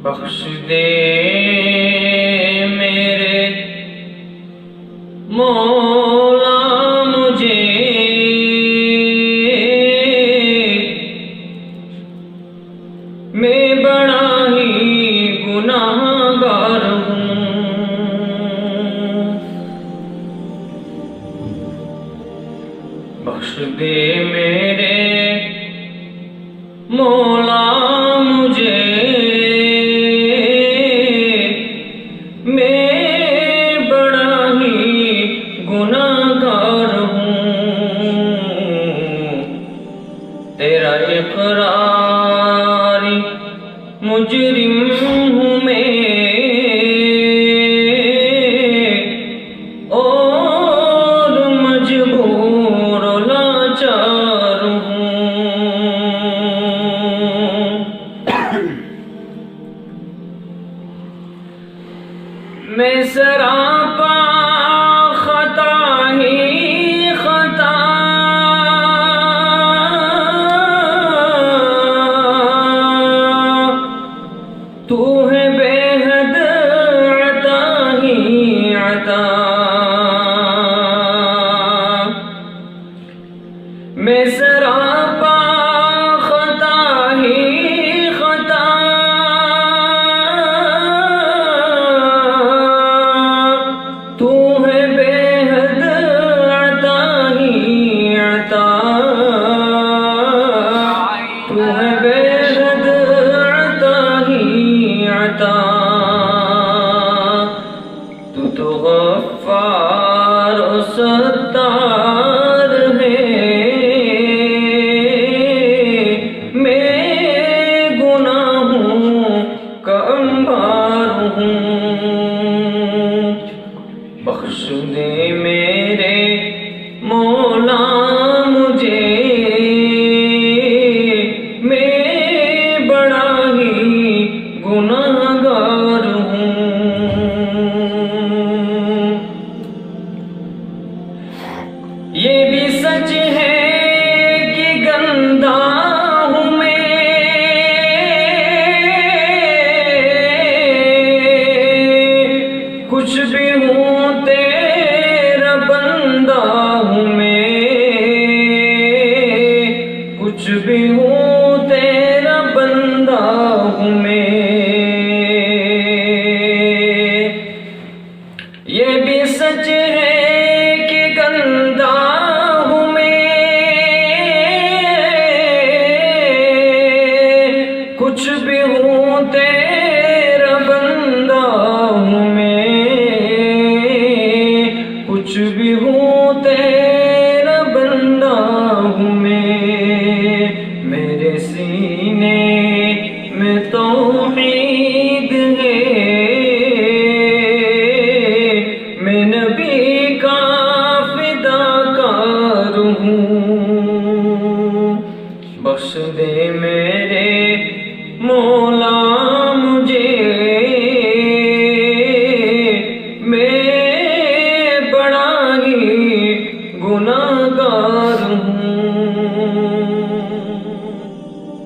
بخش دے میرے مولا مجھے، میں بڑا ہی گناہ گار ہوں۔ بخش دے میرے مولا مجھے، میں بڑا ہی گناہ گار ہوں۔ تیرا اقراری مجرم ہوں میں، اور مجبور و لاچار ہوں۔ میں سراپا خطا ہی خطا، تو ہے بے حد عطا ہی عطا۔ میں سراپا خطا ہی خطا، تو ہے بے حد عطا ہی عطا، تو ہے بے حد عطا ہی عطا۔ تو غفار و ستار ہے، میں گناہوں کا انبار ہوں۔ بخش دے میرے مولا مجھے، میں بڑا ہی گناہ گار ہوں۔ یہ بھی سچ ہے کہ گندا ہوں میں، کچھ بھی ہوں تیرا بندہ ہوں میں، کچھ بھی ہوں تیرا بندہ ہوں میں۔ یہ بھی سچ ہے کہ گندا ہوں میں، کچھ بھی ہوں تیرا بندہ ہوں میں، کچھ بھی ہوں تیرا بندہ ہوں میں۔ میرے سینے میں توحید ہے، میں نبی کا فداکار ہوں۔